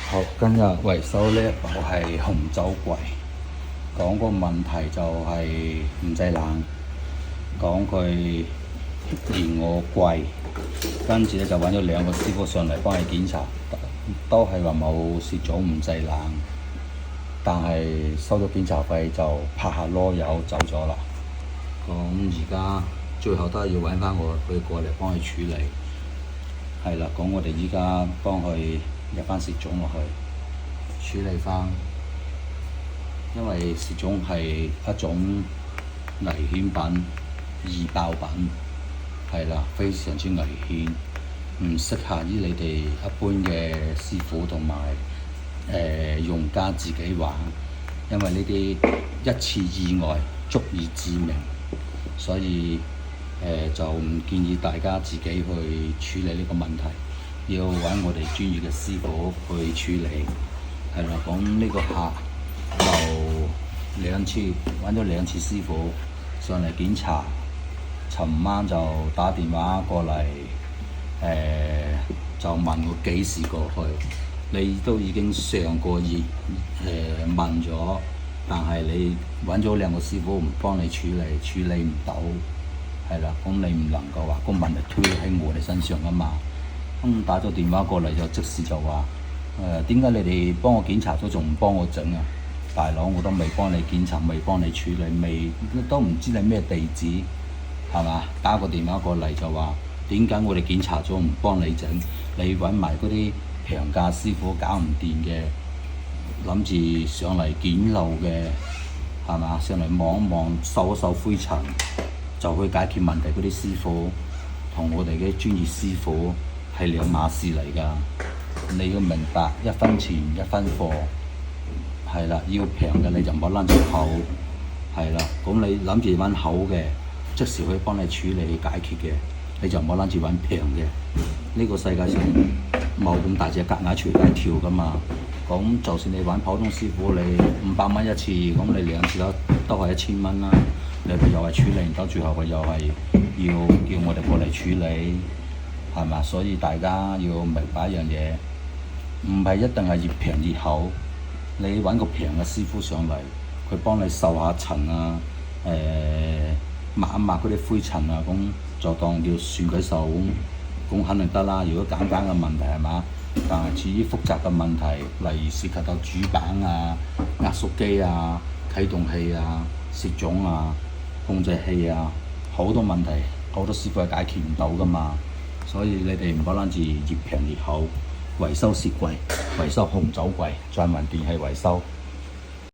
好，今日維修呢一部係紅酒櫃，講個問題就係唔製冷，講佢嫌我貴，跟住咧就揾咗兩個師傅上嚟幫你檢查，都係話冇蝕咗唔製冷，但係收咗檢查費就拍下籮柚走咗啦。咁而家最後都係要揾翻佢過嚟幫佢處理，係啦。咁我哋依家幫佢入翻蝕種落去處理翻，因為蝕種係一種危險品、易爆品，係啦，非常之危險，唔適合於你哋一般嘅師傅同埋用家自己玩，因為呢啲一次意外足以致命，所以就唔建議大家自己去處理呢個問題，要揾我哋專業嘅師傅去處理。係啦，講呢個客就揾咗兩次師傅上嚟檢查，尋晚就打電話過嚟，就問我幾時過去。你都已經上個月問咗，但係你揾咗兩個師傅唔幫你處理唔到，係啦，咁你唔能夠話個問題推喺我哋身上㗎嘛。咁打咗電話過嚟就即時就話點解你哋幫我檢查咗仲唔幫我整啊？大佬，我都未幫你檢查，未幫你處理，都唔知你咩地址，係嘛？打個電話過嚟就話點解我哋檢查咗唔幫你整？你揾埋嗰啲平價師傅搞唔掂嘅，諗住上嚟檢漏嘅，係嘛？上嚟望一望，掃一掃灰塵就去解決問題嗰啲師傅，同我哋嘅專業師傅係兩碼事嚟㗎。你要明白，一分錢一分貨，係啦，要平嘅你就唔好撚住厚，係啦。咁你諗住揾厚嘅，即時可以幫你處理解決嘅，你就唔好撚住揾平嘅。呢個世界上冇咁大隻蛤乸隨街跳㗎嘛。咁就算你揾普通師傅，你500蚊一次，咁你兩次都係1000蚊啦。你佢又係處理唔到，最後佢又係要叫我哋過嚟處理，係嘛？所以大家要明白一樣嘢。唔係一定係越平越好，你揾個平嘅師傅上嚟，佢幫你掃下塵啊，抹一抹嗰啲灰塵啊，咁就當叫算佢數，咁肯定得啦。如果簡單嘅問題係嘛，但係至於複雜嘅問題，例如涉及到主板啊、壓縮機啊、啟動器啊、蝕種啊、控制器啊，好多問題，好多師傅係解決唔到㗎嘛。所以你哋唔好諗住越平越好。維修蝕櫃，維修紅酒櫃，再問電器維修，